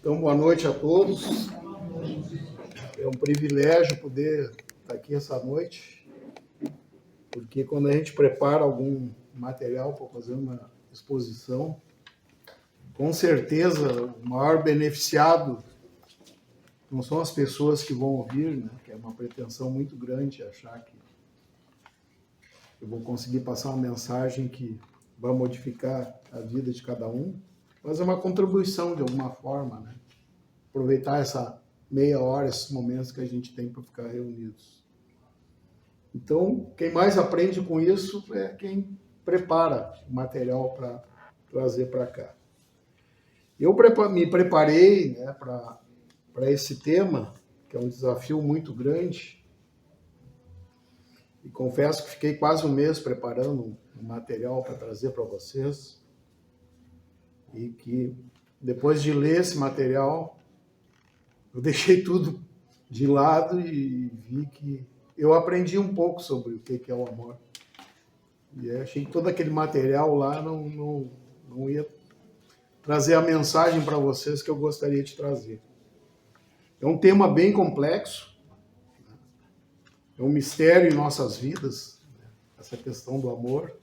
Então, boa noite a todos. É um privilégio poder estar aqui essa noite, porque quando a gente prepara algum material para fazer uma exposição, com certeza o maior beneficiado não são as pessoas que vão ouvir, né? Que é uma pretensão muito grande achar que eu vou conseguir passar uma mensagem que vai modificar a vida de cada um, mas é uma contribuição de alguma forma, né? Aproveitar essa meia hora, esses momentos que a gente tem para ficar reunidos. Então, quem mais aprende com isso é quem prepara o material para trazer para cá. Eu me preparei, né, para esse tema, que é um desafio muito grande, e confesso que fiquei quase um mês preparando um material para trazer para vocês, e que depois de ler esse material, eu deixei tudo de lado e vi que eu aprendi um pouco sobre o que é o amor. E achei que todo aquele material lá não ia trazer a mensagem para vocês que eu gostaria de trazer. É um tema bem complexo, é um mistério em nossas vidas, essa questão do amor.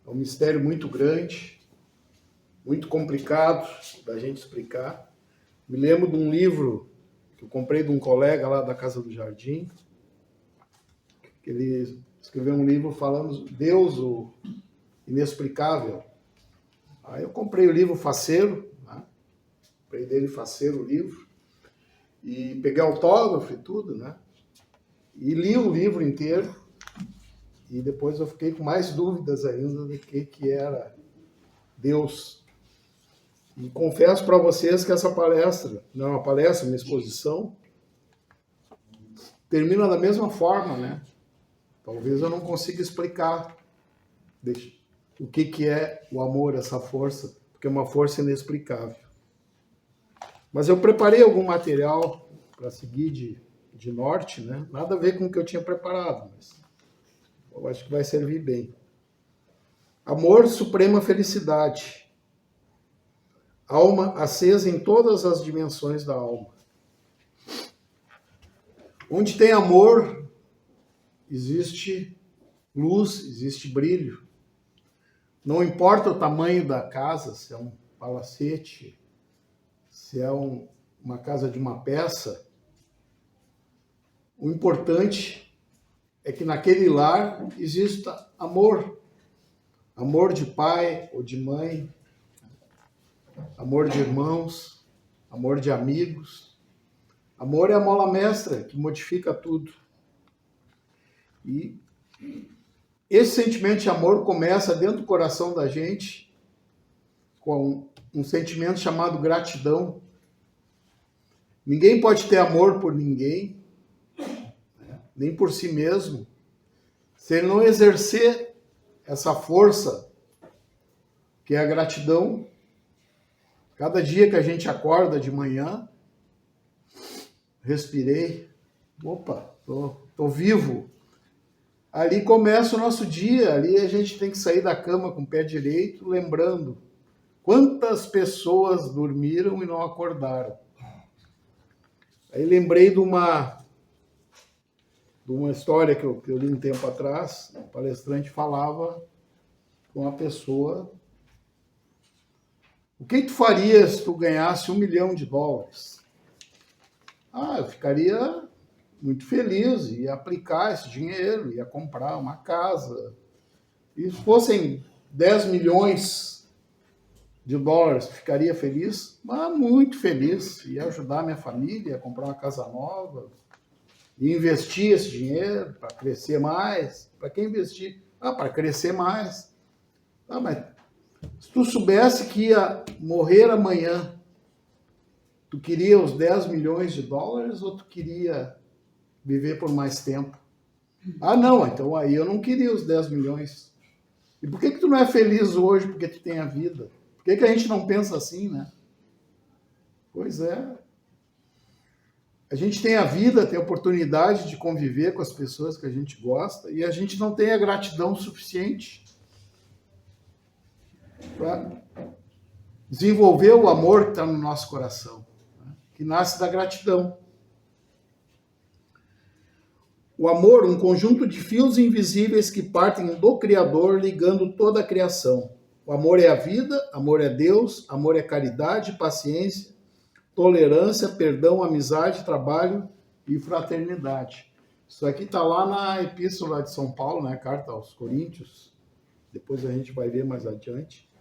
É um mistério muito grande, muito complicado da gente explicar. Me lembro de um livro que eu comprei de um colega lá da Casa do Jardim, que ele escreveu um livro falando Deus, o inexplicável. Aí eu comprei o livro Faceiro, né? Comprei dele Faceiro o livro, e peguei autógrafo e tudo, né? E li o livro inteiro, e depois eu fiquei com mais dúvidas ainda do que era Deus. E confesso para vocês que essa palestra, não é uma palestra, é uma exposição, termina da mesma forma, né? Talvez eu não consiga explicar o que é o amor, essa força, porque é uma força inexplicável. Mas eu preparei algum material para seguir de norte, né? Nada a ver com o que eu tinha preparado, mas eu acho que vai servir bem. Amor, suprema felicidade. Alma acesa em todas as dimensões da alma. Onde tem amor, existe luz, existe brilho. Não importa o tamanho da casa, se é um palacete, se é uma casa de uma peça, o importante é que naquele lar exista amor. Amor de pai ou de mãe, amor de irmãos, amor de amigos. Amor é a mola mestra que modifica tudo. E esse sentimento de amor começa dentro do coração da gente com um sentimento chamado gratidão. Ninguém pode ter amor por ninguém, né? Nem por si mesmo, se ele não exercer essa força que é a gratidão. Cada dia que a gente acorda de manhã, respirei, opa, tô vivo. Ali começa o nosso dia, ali a gente tem que sair da cama com o pé direito, lembrando quantas pessoas dormiram e não acordaram. Aí lembrei de uma história que eu li um tempo atrás. O palestrante falava com uma pessoa: o que tu faria se tu ganhasse $1 milhão? Eu ficaria muito feliz, ia aplicar esse dinheiro, ia comprar uma casa. E se fossem 10 milhões de dólares, ficaria feliz? Mas muito feliz. Ia ajudar minha família a comprar uma casa nova, ia investir esse dinheiro para crescer mais. Para quem investir? Para crescer mais. Mas se tu soubesse que ia morrer amanhã, tu queria os 10 milhões de dólares ou tu queria viver por mais tempo? Não, então aí eu não queria os 10 milhões. E por que tu não é feliz hoje porque tu tem a vida? Por que a gente não pensa assim, né? Pois é. A gente tem a vida, tem a oportunidade de conviver com as pessoas que a gente gosta e a gente não tem a gratidão suficiente para desenvolver o amor que está no nosso coração, né? Que nasce da gratidão. O amor, um conjunto de fios invisíveis que partem do Criador, ligando toda a criação. O amor é a vida, amor é Deus, amor é caridade, paciência, tolerância, perdão, amizade, trabalho e fraternidade. Isso aqui está lá na Epístola de São Paulo, né? Carta aos Coríntios. Depois a gente vai ver mais adiante.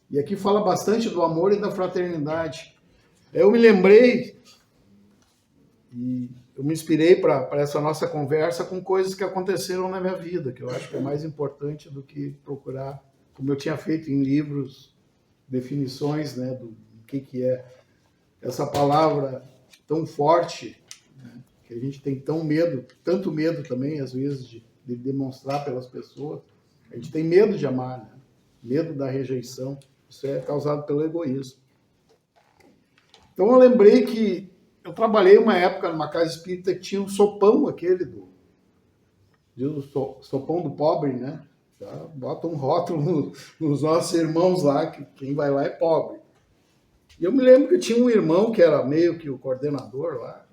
E aqui fala bastante do amor e da fraternidade. Eu me lembrei e eu me inspirei para essa nossa conversa com coisas que aconteceram na minha vida, que eu acho que é mais importante do que procurar, como eu tinha feito em livros, definições, né, do que é essa palavra tão forte, né, que a gente tem tanto medo também, às vezes, de demonstrar pelas pessoas. A gente tem medo de amar, né? Medo da rejeição. Isso é causado pelo egoísmo. Então eu lembrei que eu trabalhei uma época numa casa espírita que tinha um sopão, aquele do sopão do pobre, né? Já bota um rótulo nos nossos irmãos lá, que quem vai lá é pobre. E eu me lembro que tinha um irmão que era meio que o coordenador lá,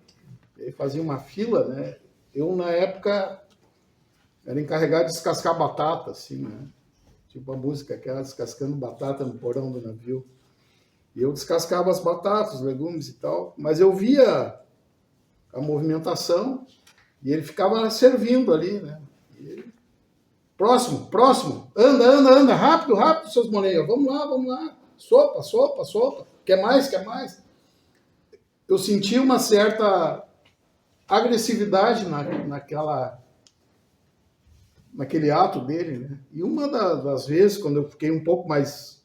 ele fazia uma fila, né? Eu, na época, era encarregado de descascar batata, assim, né? Tipo a música, aquela descascando batata no porão do navio. E eu descascava as batatas, os legumes e tal, mas eu via a movimentação e ele ficava servindo ali, né? E ele, próximo, anda, rápido, seus moleiros, vamos lá, sopa, quer mais? Eu senti uma certa agressividade naquele ato dele, né? E uma das vezes, quando eu criei um pouco mais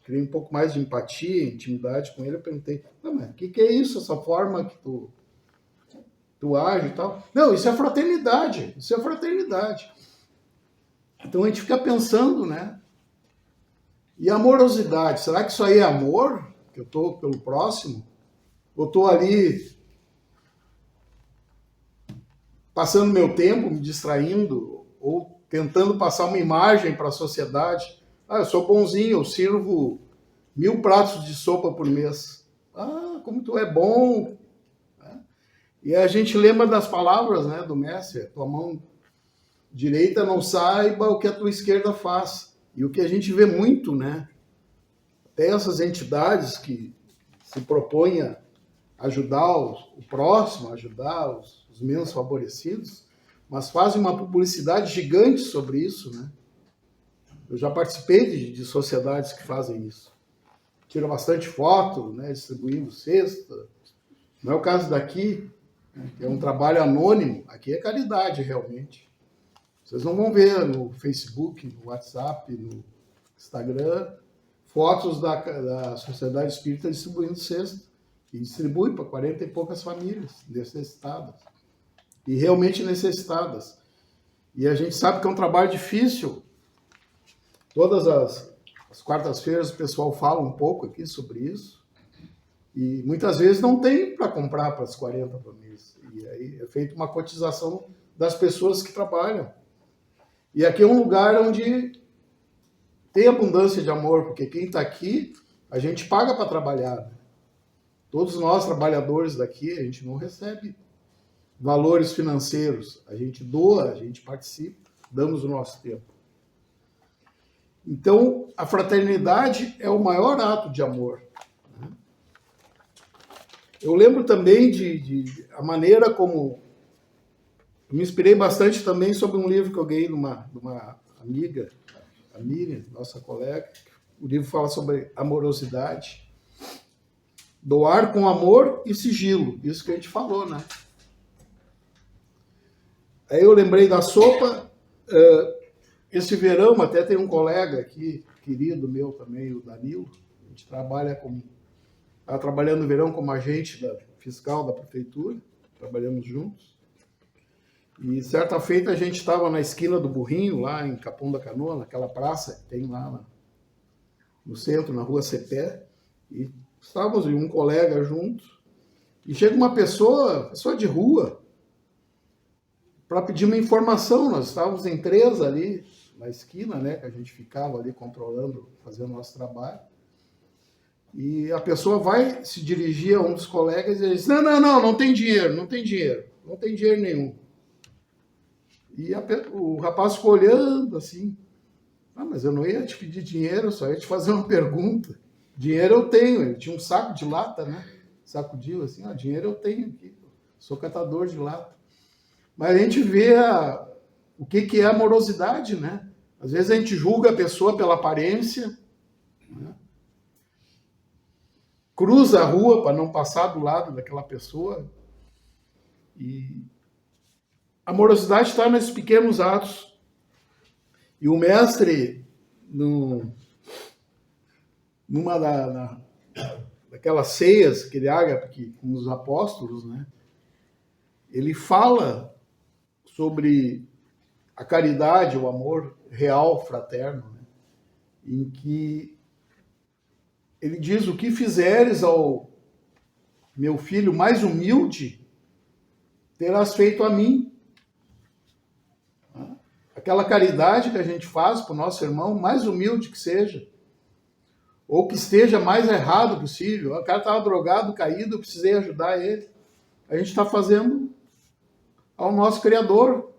de empatia, intimidade com ele, eu perguntei, mas o que é isso, essa forma que tu age e tal? Não, isso é fraternidade. Então a gente fica pensando, né? E amorosidade, será que isso aí é amor? Que eu estou pelo próximo? Ou estou ali passando meu tempo, me distraindo, ou tentando passar uma imagem para a sociedade? Eu sou bonzinho, eu sirvo 1000 pratos de sopa por mês. Como tu é bom! E a gente lembra das palavras, né, do mestre, tua mão direita não saiba o que a tua esquerda faz. E o que a gente vê muito, né? Até essas entidades que se propõem a ajudar o próximo, ajudar os menos favorecidos, mas fazem uma publicidade gigante sobre isso, né? Eu já participei de sociedades que fazem isso. Tiram bastante foto, né, distribuindo cesta. Não é o caso daqui, né, que é um trabalho anônimo. Aqui é caridade, realmente. Vocês não vão ver no Facebook, no WhatsApp, no Instagram, fotos da Sociedade Espírita distribuindo cesta. E distribui para 40 e poucas famílias necessitadas. E realmente necessitadas. E a gente sabe que é um trabalho difícil. Todas as quartas-feiras o pessoal fala um pouco aqui sobre isso. E muitas vezes não tem para comprar para as 40 famílias. E aí é feita uma cotização das pessoas que trabalham. E aqui é um lugar onde tem abundância de amor, porque quem está aqui, a gente paga para trabalhar. Né? Todos nós, trabalhadores daqui, a gente não recebe valores financeiros. A gente doa, a gente participa, damos o nosso tempo. Então, a fraternidade é o maior ato de amor. Né? Eu lembro também de a maneira como... Eu me inspirei bastante também sobre um livro que eu ganhei de uma amiga, a Miriam, nossa colega. O livro fala sobre amorosidade. Doar com amor e sigilo. Isso que a gente falou, né? Aí eu lembrei da sopa. Esse verão, até tem um colega aqui, querido meu também, o Danilo. A gente está trabalhando no verão como agente fiscal da prefeitura. Trabalhamos juntos. E certa feita a gente estava na esquina do Burrinho, lá em Capão da Canoa, naquela praça que tem lá no centro, na rua Cepé. E estávamos e um colega juntos. E chega uma pessoa de rua, para pedir uma informação. Nós estávamos em 3 ali, na esquina, né, que a gente ficava ali controlando, fazendo o nosso trabalho. E a pessoa vai se dirigir a um dos colegas e diz, não tem dinheiro, não tem dinheiro nenhum. E o rapaz ficou olhando assim, mas eu não ia te pedir dinheiro, só ia te fazer uma pergunta. Dinheiro eu tenho, ele tinha um saco de lata, né? Sacudiu assim, dinheiro eu tenho aqui, sou catador de lata. Mas a gente vê o que é a morosidade, né? Às vezes a gente julga a pessoa pela aparência, né? Cruza a rua para não passar do lado daquela pessoa. E a morosidade está nesses pequenos atos. E o mestre, numa daquelas ceias que ele haga com os apóstolos, né? Ele fala sobre a caridade, o amor real, fraterno, né? Em que ele diz, o que fizeres ao meu filho mais humilde, terás feito a mim. Aquela caridade que a gente faz para o nosso irmão, mais humilde que seja, ou que esteja mais errado possível. O cara estava drogado, caído, eu precisei ajudar ele. A gente está fazendo ao nosso Criador,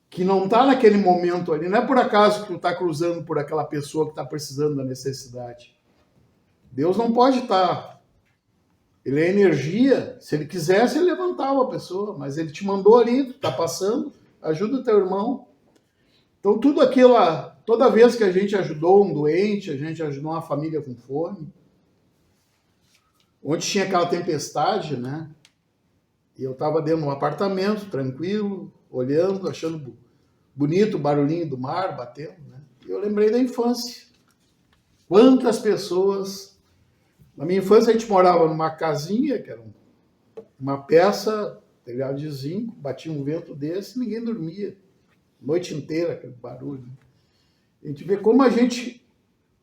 que não está naquele momento ali. Não é por acaso que tu está cruzando por aquela pessoa que está precisando da necessidade. Deus não pode estar. Ele é energia. Se ele quisesse, ele levantava a pessoa. Mas ele te mandou ali, tu está passando, ajuda o teu irmão. Então tudo aquilo, toda vez que a gente ajudou um doente, a gente ajudou uma família com fome, onde tinha aquela tempestade, né? E eu estava dentro de um apartamento, tranquilo, olhando, achando bonito o barulhinho do mar batendo, né? E eu lembrei da infância. Quantas pessoas... Na minha infância a gente morava numa casinha, que era uma peça, telhado de zinco, batia um vento desse, ninguém dormia. Noite inteira, aquele barulho. A gente vê como a gente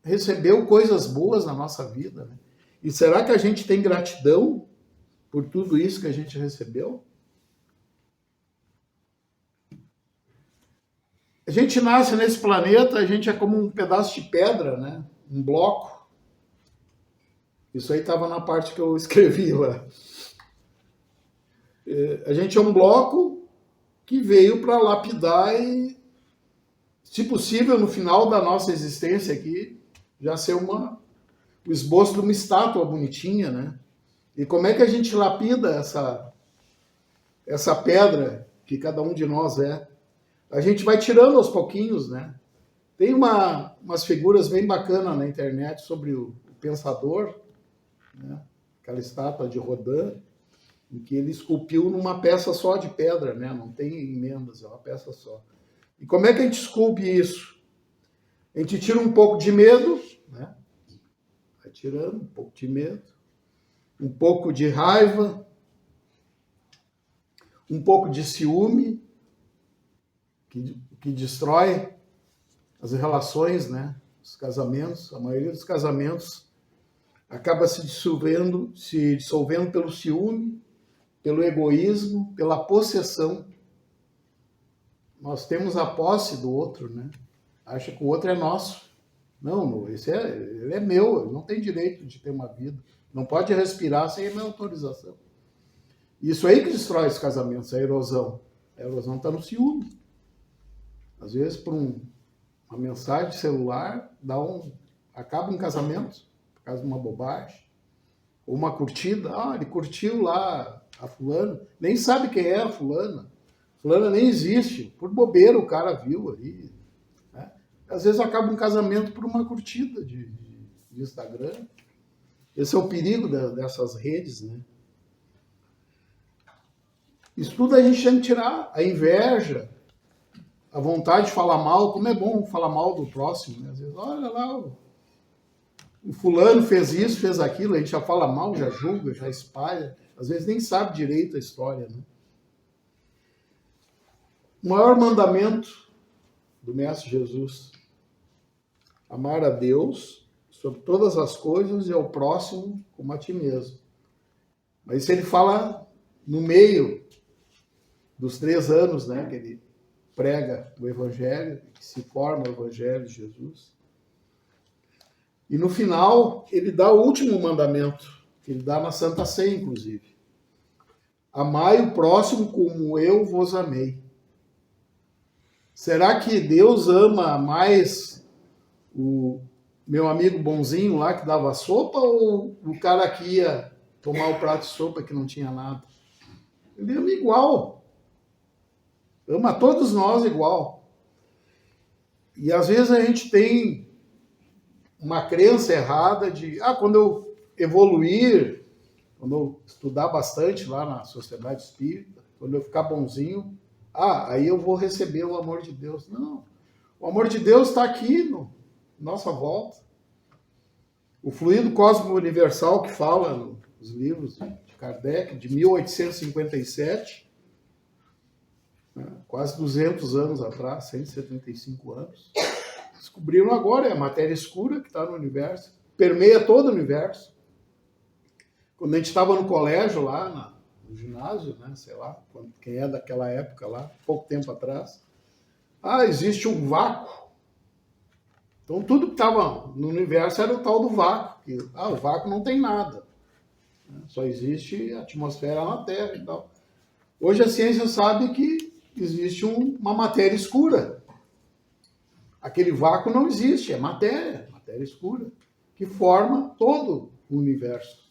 recebeu coisas boas na nossa vida, né? E será que a gente tem gratidão por tudo isso que a gente recebeu? A gente nasce nesse planeta, a gente é como um pedaço de pedra, né? Um bloco. Isso aí estava na parte que eu escrevi lá. A gente é um bloco que veio para lapidar e, se possível, no final da nossa existência aqui, já ser o esboço de uma estátua bonitinha, né? E como é que a gente lapida essa pedra que cada um de nós é? A gente vai tirando aos pouquinhos, né? Tem umas figuras bem bacanas na internet sobre o pensador, né? Aquela estátua de Rodin, em que ele esculpiu numa peça só de pedra, né? Não tem emendas, é uma peça só. E como é que a gente esculpe isso? A gente tira um pouco de medo, né? Vai tirando um pouco de medo, um pouco de raiva, um pouco de ciúme, que destrói as relações, né? Os casamentos, a maioria dos casamentos acaba se dissolvendo pelo ciúme, pelo egoísmo, pela possessão. Nós temos a posse do outro, né? Acha que o outro é nosso. Não, ele é meu, ele não tem direito de ter uma vida. Não pode respirar sem a minha autorização. Isso aí que destrói os casamentos, a erosão. A erosão está no ciúme. Às vezes, por uma mensagem de celular, acaba um casamento, por causa de uma bobagem. Ou uma curtida, ele curtiu lá a fulana, nem sabe quem é a fulana. Fulana nem existe, por bobeira o cara viu ali. Né? Às vezes acaba um casamento por uma curtida de Instagram. Esse é o perigo dessas redes, né? Isso tudo a gente tem que tirar. A inveja, a vontade de falar mal, como é bom falar mal do próximo, né? Às vezes, olha lá, o fulano fez isso, fez aquilo, a gente já fala mal, já julga, já espalha. Às vezes nem sabe direito a história, né? O maior mandamento do Mestre Jesus: amar a Deus sobre todas as coisas e ao próximo como a ti mesmo. Mas isso ele fala no meio dos 3 anos, né, que ele prega o Evangelho, que se forma o Evangelho de Jesus. E no final, ele dá o último mandamento, que ele dá na Santa Ceia, inclusive. Amai o próximo como eu vos amei. Será que Deus ama mais o meu amigo bonzinho lá que dava sopa ou o cara que ia tomar o prato de sopa que não tinha nada? Ele ama igual. Ama todos nós igual. E às vezes a gente tem uma crença errada de, quando eu evoluir, quando eu estudar bastante lá na Sociedade Espírita, quando eu ficar bonzinho, aí eu vou receber o amor de Deus. Não. O amor de Deus está aqui, nossa volta. O fluido cósmico universal que fala nos livros de Kardec, de 1857, quase 200 anos atrás, 175 anos, descobriram agora, é a matéria escura que está no universo, permeia todo o universo. Quando a gente estava no colégio lá, no ginásio, né, sei lá, quem é daquela época lá, pouco tempo atrás, existe um vácuo. Então tudo que estava no universo era o tal do vácuo. O vácuo não tem nada. Só existe a atmosfera na Terra e tal. Hoje a ciência sabe que existe uma matéria escura. Aquele vácuo não existe, é matéria escura, que forma todo o universo.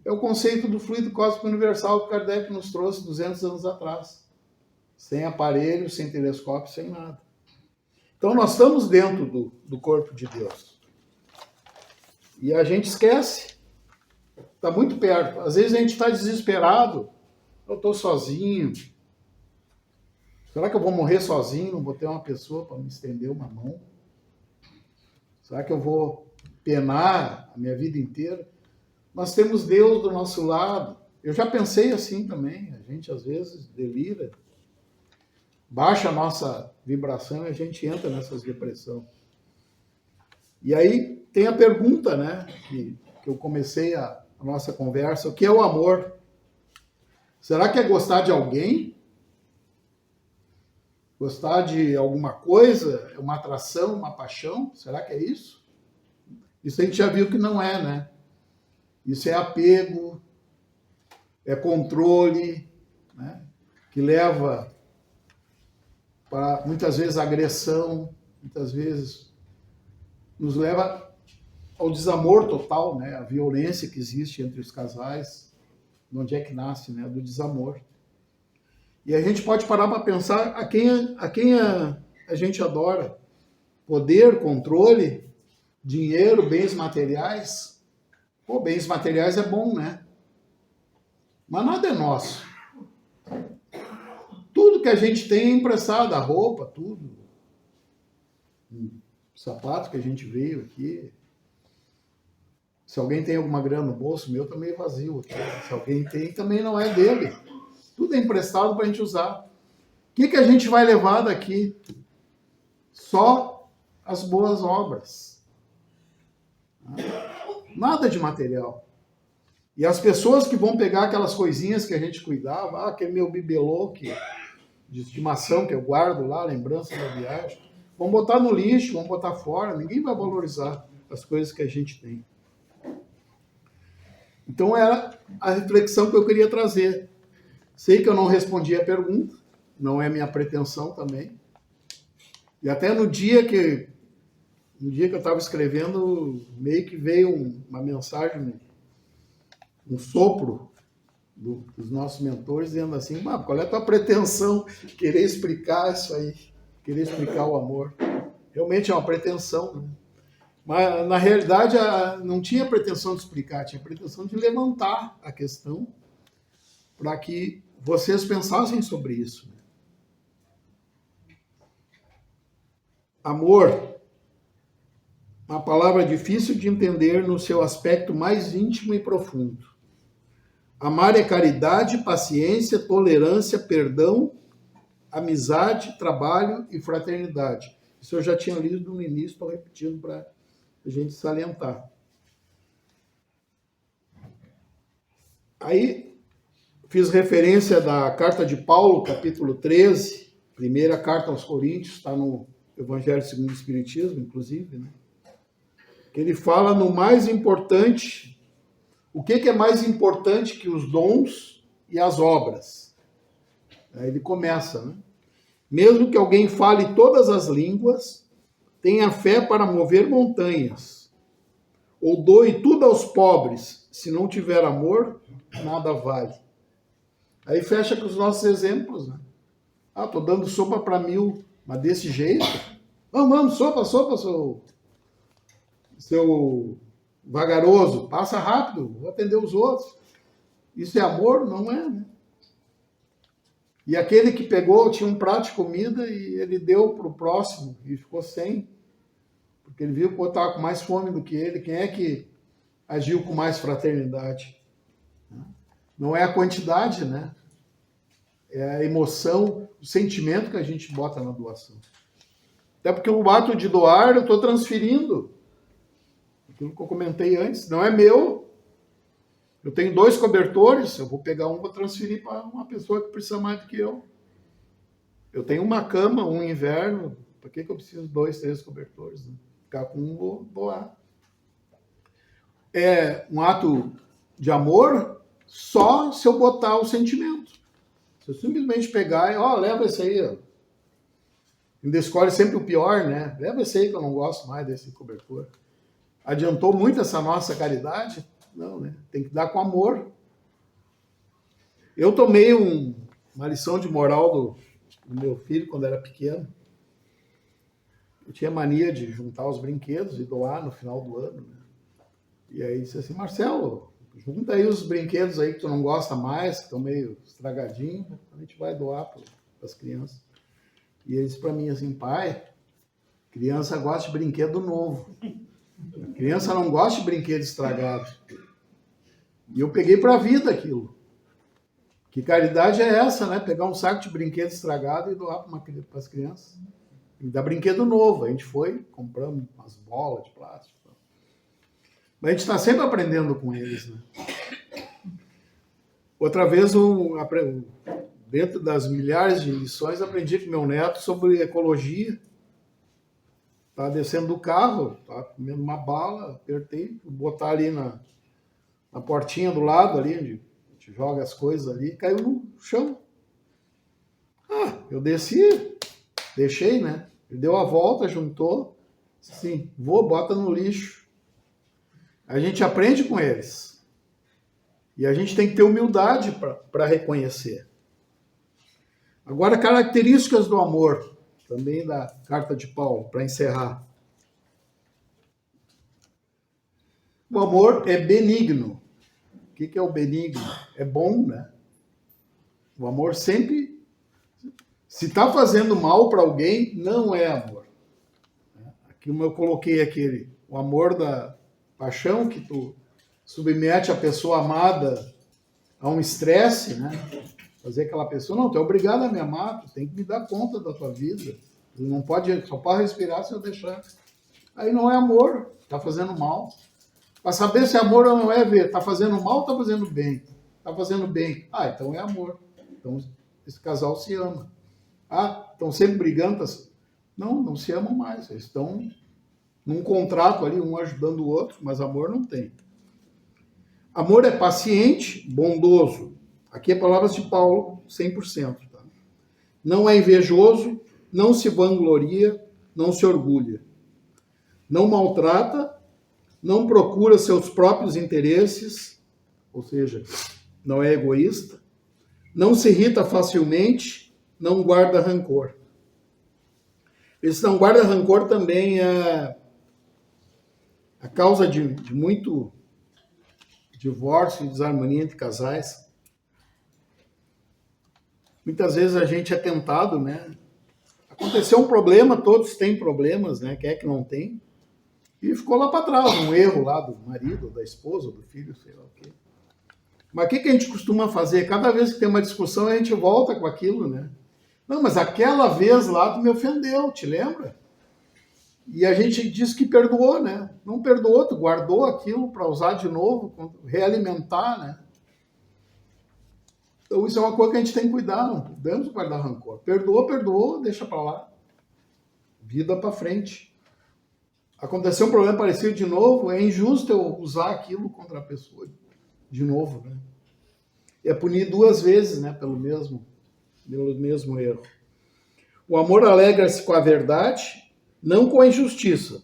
É o conceito do fluido cósmico universal que Kardec nos trouxe 200 anos atrás. Sem aparelho, sem telescópio, sem nada. Então nós estamos dentro do corpo de Deus. E a gente esquece. Está muito perto. Às vezes a gente está desesperado. Eu estou sozinho. Será que eu vou morrer sozinho? Não vou ter uma pessoa para me estender uma mão? Será que eu vou penar a minha vida inteira? Nós temos Deus do nosso lado. Eu já pensei assim também. A gente às vezes delira. Baixa a nossa vibração e a gente entra nessas depressões. E aí tem a pergunta, né, que eu comecei a nossa conversa, o que é o amor? Será que é gostar de alguém? Gostar de alguma coisa? É uma atração, uma paixão? Será que é isso? Isso a gente já viu que não é, né? Isso é apego, é controle, né, que leva para, muitas vezes, agressão, muitas vezes nos leva ao desamor total, né? A violência que existe entre os casais, de onde é que nasce, né? Do desamor. E a gente pode parar para pensar a quem a gente adora. Poder, controle, dinheiro, bens materiais. Pô, bens materiais é bom, né? Mas nada é nosso. Tudo que a gente tem é emprestado, a roupa, tudo. O sapato que a gente veio aqui. Se alguém tem alguma grana no bolso, o meu tá meio vazio aqui. Se alguém tem, também não é dele. Tudo é emprestado para a gente usar. O que a gente vai levar daqui? Só as boas obras. Nada de material. E as pessoas que vão pegar aquelas coisinhas que a gente cuidava, aquele meu bibelô de estimação que eu guardo lá, lembrança da viagem, vão botar no lixo, vão botar fora, ninguém vai valorizar as coisas que a gente tem. Então era a reflexão que eu queria trazer. Sei que eu não respondi a pergunta, não é minha pretensão também. E até no dia que eu estava escrevendo, meio que veio uma mensagem, um sopro dos nossos mentores, dizendo assim, qual é a tua pretensão? Querer explicar isso aí, querer explicar o amor. Realmente é uma pretensão, né? Mas, na realidade, não tinha pretensão de explicar, tinha pretensão de levantar a questão para que vocês pensassem sobre isso. Amor, uma palavra difícil de entender no seu aspecto mais íntimo e profundo. Amar é caridade, paciência, tolerância, perdão, amizade, trabalho e fraternidade. Isso eu já tinha lido no início, estou repetindo para a gente salientar. Aí, fiz referência da carta de Paulo, capítulo 13, primeira carta aos Coríntios, está no Evangelho segundo o Espiritismo, inclusive, né? que ele fala no mais importante. O que é mais importante que os dons e as obras? Aí ele começa, né? Mesmo que alguém fale todas as línguas, tenha fé para mover montanhas, ou doe tudo aos pobres, se não tiver amor, nada vale. Aí fecha com os nossos exemplos, né? Ah, tô dando sopa para 1000, mas desse jeito? Vamos, sopa, seu vagaroso, passa rápido, vou atender os outros. Isso é amor? Não é, né? E aquele que pegou, tinha um prato de comida e ele deu para o próximo e ficou sem, porque ele viu que eu estava com mais fome do que ele. Quem é que agiu com mais fraternidade? Não é a quantidade, né? É a emoção, o sentimento que a gente bota na doação. Até porque o ato de doar, eu estou transferindo. Aquilo que eu comentei antes, não é meu. Eu tenho 2 cobertores, eu vou pegar um e vou transferir para uma pessoa que precisa mais do que eu. Eu tenho uma cama, um inverno, para que eu preciso 2, 3 cobertores? Né? Ficar com um, vou doar. É um ato de amor só se eu botar o sentimento. Se eu simplesmente pegar e, leva esse aí, ó. Ainda escolhe sempre o pior, né? Leva esse aí que eu não gosto mais desse cobertor. Adiantou muito essa nossa caridade? Não, né? Tem que dar com amor. Eu tomei uma lição de moral do meu filho quando era pequeno. Eu tinha mania de juntar os brinquedos e doar no final do ano, né? E aí disse assim, Marcelo, junta aí os brinquedos aí que tu não gosta mais, que estão meio estragadinhos, a gente vai doar para as crianças. E ele disse para mim assim, pai, criança gosta de brinquedo novo. A criança não gosta de brinquedo estragado. E eu peguei para a vida aquilo. Que caridade é essa, né? Pegar um saco de brinquedo estragado e doar para as crianças. E dar brinquedo novo. A gente foi, compramos umas bolas de plástico. Mas a gente está sempre aprendendo com eles, né? Outra vez, dentro das milhares de lições, aprendi com meu neto sobre ecologia. Estava descendo do carro, estava comendo uma bala, apertei, vou botar ali na portinha do lado, ali onde a gente joga as coisas ali, caiu no chão. Eu desci, deixei, né? Ele deu a volta, juntou, assim, bota no lixo. A gente aprende com eles. E a gente tem que ter humildade para reconhecer. Agora, características do amor, também da carta de Paulo, para encerrar. O amor é benigno. O que é o benigno? É bom, né? O amor sempre... Se está fazendo mal para alguém, não é amor. Aqui eu coloquei aquele... O amor da paixão, que tu submete a pessoa amada a um estresse, né? Fazer aquela pessoa, não, tu é obrigado a me amar, tu tem que me dar conta da tua vida. Tu não pode, só pode respirar se eu deixar. Aí não é amor, tá fazendo mal. Para saber se é amor ou não é ver, tá fazendo mal ou tá fazendo bem? Tá fazendo bem. Então é amor. Então esse casal se ama. Estão sempre brigando? Não se amam mais. Eles estão num contrato ali, um ajudando o outro, mas amor não tem. Amor é paciente, bondoso. Aqui é palavras de Paulo, 100%. Tá? Não é invejoso, não se vangloria, não se orgulha. Não maltrata, não procura seus próprios interesses, ou seja, não é egoísta. Não se irrita facilmente, não guarda rancor. Esse não guarda rancor também é a causa de muito divórcio e desarmonia entre casais. Muitas vezes a gente é tentado, né? Aconteceu um problema, todos têm problemas, né? Quem é que não tem? E ficou lá para trás, um erro lá do marido, da esposa, do filho, sei lá o quê. Mas o que a gente costuma fazer? Cada vez que tem uma discussão, a gente volta com aquilo, né? Não, mas aquela vez lá tu me ofendeu, te lembra? E a gente diz que perdoou, né? Não perdoou, tu guardou aquilo para usar de novo, realimentar, né? Então isso é uma coisa que a gente tem que cuidar, não podemos guardar rancor. Perdoou, deixa para lá. Vida para frente. aconteceu um problema parecido de novo, é injusto eu usar aquilo contra a pessoa de novo, né? É punir 2 vezes, né, pelo mesmo erro. O amor alegra-se com a verdade, não com a injustiça.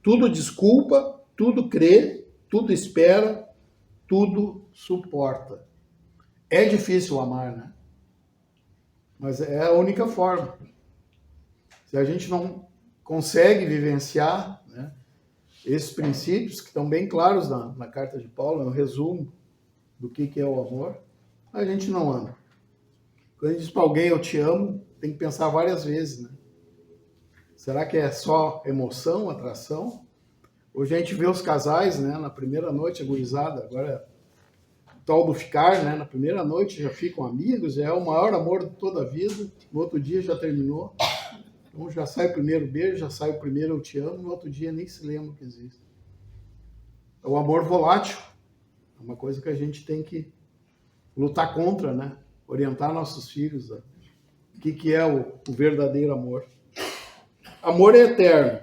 Tudo desculpa, tudo crê, tudo espera, tudo suporta. É difícil amar, né? Mas é a única forma. Se a gente não consegue vivenciar, né, esses princípios que estão bem claros na carta de Paulo, é um resumo do que é o amor, a gente não ama. Quando a gente diz para alguém eu te amo, tem que pensar várias vezes, né? Será que é só emoção, atração? Hoje a gente vê os casais, né, na primeira noite, a gurizada, agora o tal do ficar, né, na primeira noite já ficam amigos, já é o maior amor de toda a vida, no outro dia já terminou. Então já sai o primeiro beijo, já sai o primeiro eu te amo, no outro dia nem se lembra que existe. É o amor volátil, é uma coisa que a gente tem que lutar contra, né? Orientar nossos filhos o que é o verdadeiro amor. Amor é eterno.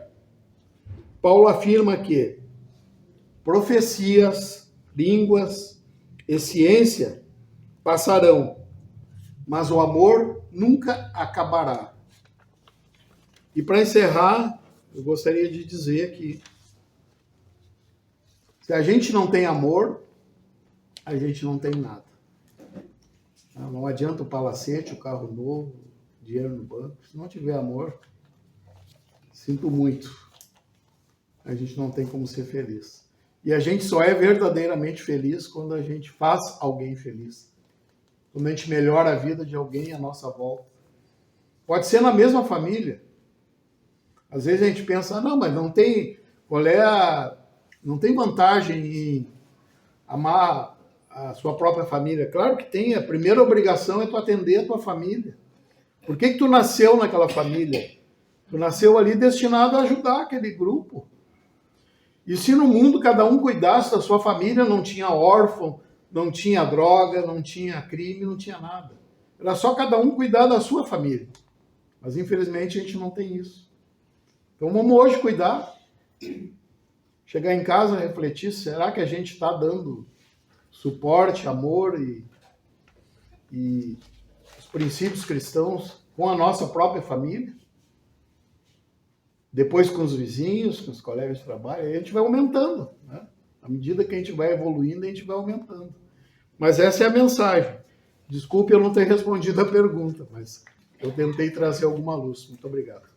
Paulo afirma que profecias, línguas e ciência passarão, mas o amor nunca acabará. E para encerrar, eu gostaria de dizer que se a gente não tem amor, a gente não tem nada. Não adianta o palacete, o carro novo, dinheiro no banco. Se não tiver amor, sinto muito. A gente não tem como ser feliz. E a gente só é verdadeiramente feliz quando a gente faz alguém feliz. Quando a gente melhora a vida de alguém à nossa volta. Pode ser na mesma família. Às vezes a gente pensa, não, mas não tem, não tem vantagem em amar a sua própria família. Claro que tem, a primeira obrigação é tu atender a tua família. Por que tu nasceu naquela família? Tu nasceu ali destinado a ajudar aquele grupo. E se no mundo cada um cuidasse da sua família, não tinha órfão, não tinha droga, não tinha crime, não tinha nada. Era só cada um cuidar da sua família. Mas infelizmente a gente não tem isso. Então vamos hoje cuidar, chegar em casa e refletir, será que a gente está dando suporte, amor e os princípios cristãos com a nossa própria família? Depois com os vizinhos, com os colegas de trabalho, aí a gente vai aumentando, né? À medida que a gente vai evoluindo, a gente vai aumentando. Mas essa é a mensagem. Desculpe eu não ter respondido a pergunta, mas eu tentei trazer alguma luz. Muito obrigado.